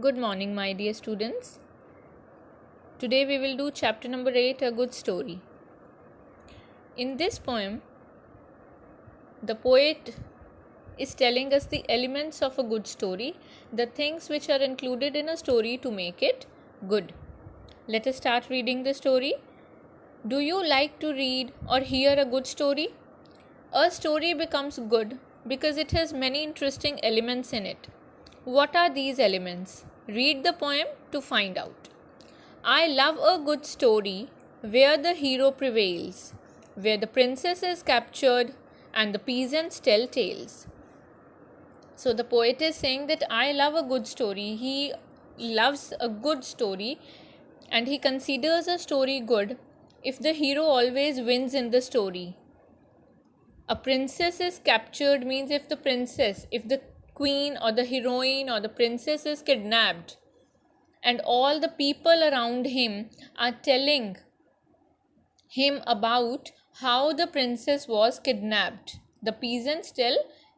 Good morning, my dear students. Today we will do chapter number 8, A Good Story. In this poem, the poet is telling us the elements of a good story, the things which are included in a story to make it good. Let us start reading the story. Do you like to read or hear a good story? A story becomes good because it has many interesting elements in it. What are these elements? Read the poem to find out. I love a good story where the hero prevails, where the princess is captured and the peasants tell tales. So the poet is saying that I love a good story. He loves a good story and he considers a story good if the hero always wins in the story. A princess is captured means if the queen or the heroine or the princess is kidnapped and all the people around him are telling him about how the princess was kidnapped. The peasants tell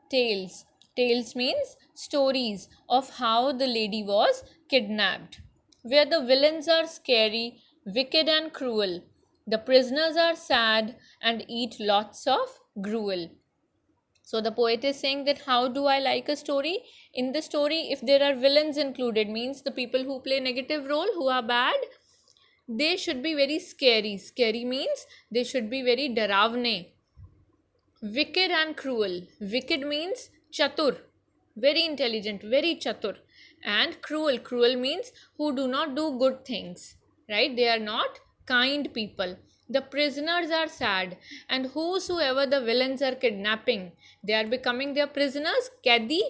tales. Tales means stories of how the lady was kidnapped. Where the villains are scary, wicked, and cruel. The prisoners are sad and eat lots of gruel. So the poet is saying that how do I like a story? In the story, if there are villains included, means the people who play negative role, who are bad, they should be very scary. Scary means they should be very daravne. Wicked and cruel. Wicked means chatur, very intelligent, very chatur. And cruel. Cruel means who do not do good things, right? They are not kind people. The prisoners are sad, and whosoever the villains are kidnapping, they are becoming their prisoners, kadi,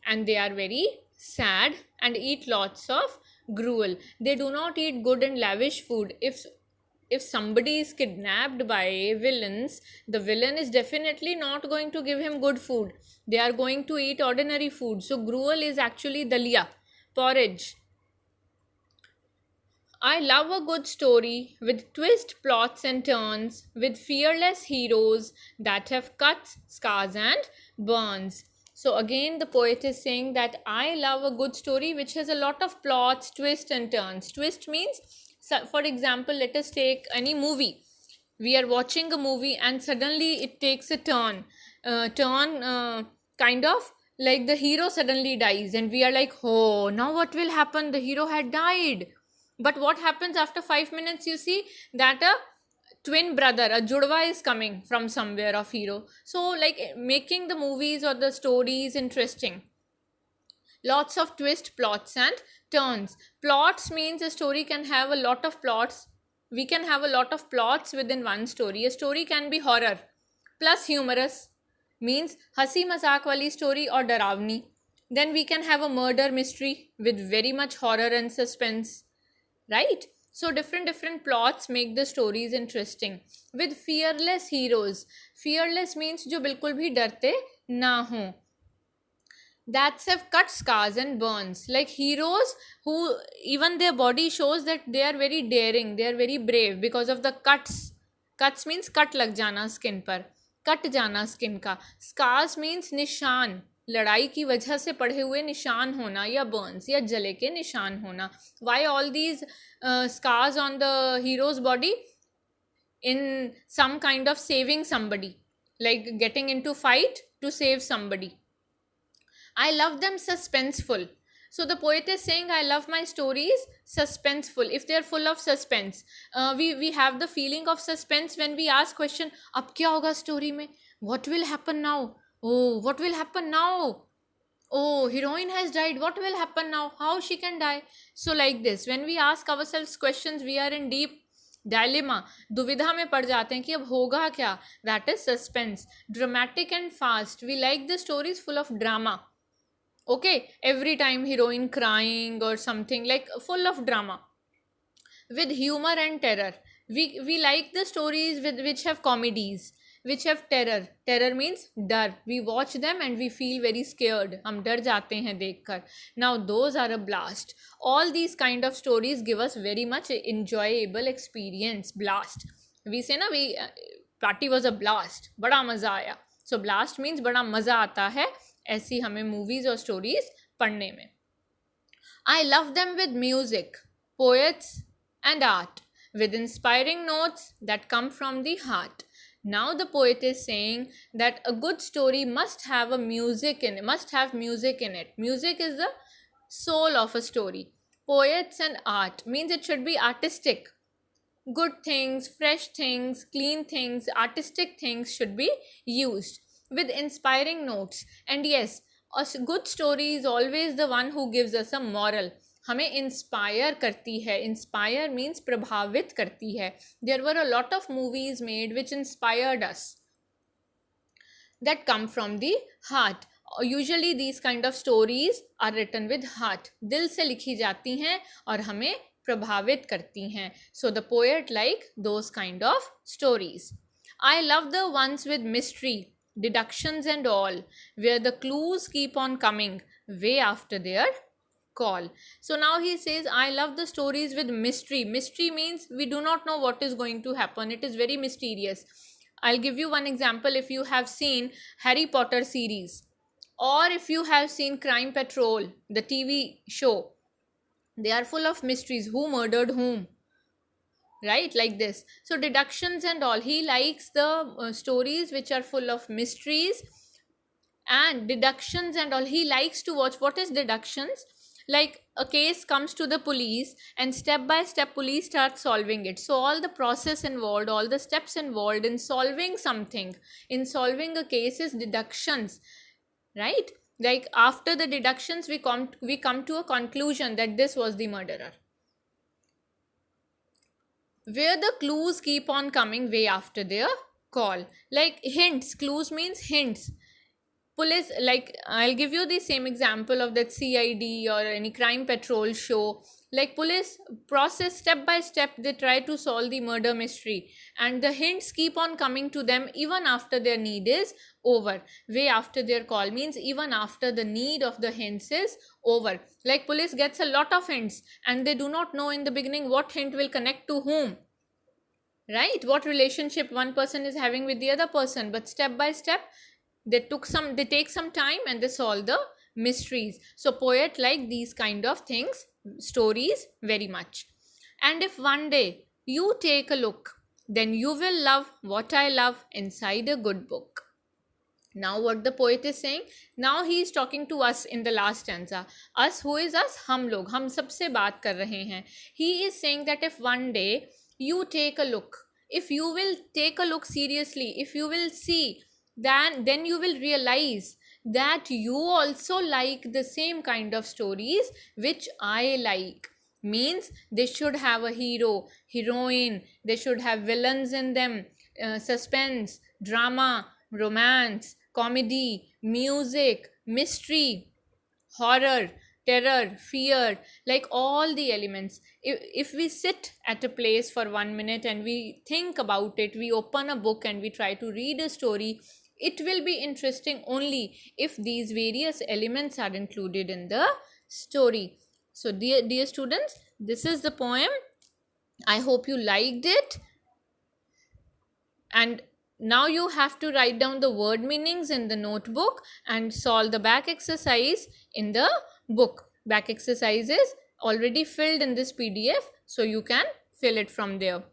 and they are very sad and eat lots of gruel. They do not eat good and lavish food. If somebody is kidnapped by villains, the villain is definitely not going to give him good food. They are going to eat ordinary food. So gruel is actually dalia, porridge. I love a good story with twist, plots, and turns, with fearless heroes that have cuts, scars, and burns. So, again, the poet is saying that I love a good story which has a lot of plots, twists, and turns. Twist means, for example, let us take any movie. We are watching a movie and suddenly it takes a turn. Kind of like the hero suddenly dies, and we are like, oh, now what will happen? The hero had died, but what happens after 5 minutes? You see that a twin brother, a judva, is coming from somewhere of hero. So, like making the movies or the stories interesting. Lots of twist, plots, and turns. Plots means a story can have a lot of plots. We can have a lot of plots within one story. A story can be horror plus humorous, means hasi mazak wali story or daravni. Then we can have a murder mystery with very much horror and suspense, right? So different plots make the stories interesting. With fearless heroes. Fearless means जो बिल्कुल भी डरते ना हो. That have cut, scars, and burns. Like heroes who even their body shows that they are very daring, they are very brave because of the cuts. Cuts means cut lag jana skin par, cut जाना skin का. Scars means निशान, लड़ाई की वजह से पड़े हुए निशान होना, या बर्न्स या जले के निशान होना. Why all these scars on the hero's body? In some kind of saving somebody, like getting into fight to save somebody. I love them suspenseful. So the poet is saying, I love my stories suspenseful. If they are full of suspense, we have the feeling of suspense when we ask question, अब क्या होगा story में? What will happen now? Oh, what will happen now? Oh, heroine has died. What will happen now? How she can die? So like this, when we ask ourselves questions, we are in deep dilemma. दुविधा में पड़ जाते हैं कि अब होगा क्या? That is suspense. Dramatic and fast. We like the stories full of drama. Okay, every time heroine crying or something, like full of drama. With humor and terror. We like the stories with which have comedies, which have terror. Terror means dar. We watch them and we feel very scared. हम डर जाते हैं देखकर. Now those are a blast. All these kind of stories give us very much enjoyable experience. Blast. We say ना, we party was a blast. बड़ा मजा आया. So blast means बड़ा मजा आता है ऐसी हमें मूवीज और स्टोरीज पढ़ने में. I love them with music, poets, and art, with inspiring notes that come from the heart. Now the poet is saying that a good story must have a music in it, must have music in it. Music is the soul of a story. Poets and art means it should be artistic. Good things, fresh things, clean things, artistic things should be used with inspiring notes. And yes, a good story is always the one who gives us a moral. हमें inspire करती है. Inspire means प्रभावित करती है. There were a lot of movies made which inspired us that come from the heart. Usually these kind of stories are written with heart. दिल से लिखी जाती हैं और हमें प्रभावित करती हैं. So the poet like those kind of stories. I love the ones with mystery, deductions and all, where the clues keep on coming way after their call. So now he says, I love the stories with mystery. Mystery means we do not know what is going to happen. It is very mysterious. I'll give you one example. If you have seen Harry Potter series, or if you have seen Crime Patrol, the TV show, they are full of mysteries. Who murdered whom? Right, like this. So deductions and all. He likes the stories which are full of mysteries and deductions and all. He likes to watch. What is deductions? Like a case comes to the police and step by step police start solving it. So all the process involved, all the steps involved in solving something, in solving a case is deductions, right? Like after the deductions we come to a conclusion that this was the murderer. Where the clues keep on coming way after their call. Like hints, clues means hints. Police, like I'll give you the same example of that CID or any Crime Patrol show. Like police process step by step, they try to solve the murder mystery and the hints keep on coming to them even after their need is over. Way after their call means even after the need of the hints is over. Like police gets a lot of hints and they do not know in the beginning what hint will connect to whom, right? What relationship one person is having with the other person, but step by step they take some time and they solve the mysteries. So poet like these kind of things, stories very much. And if one day you take a look, then you will love what I love inside a good book. Now what the poet is saying, now he is talking to us in the last stanza. Us, who is us? हम लोग, हम सबसे बात कर रहे हैं. He is saying that if one day you take a look, if you will take a look seriously, if you will see, then you will realize that you also like the same kind of stories which I like. Means they should have a hero, heroine, they should have villains in them, suspense, drama, romance, comedy, music, mystery, horror, terror, fear, like all the elements. If we sit at a place for 1 minute and we think about it, we open a book and we try to read a story, it will be interesting only if these various elements are included in the story. So dear students, this is the poem. I hope you liked it. And now you have to write down the word meanings in the notebook and solve the back exercise in the book. Back exercise is already filled in this PDF, so you can fill it from there.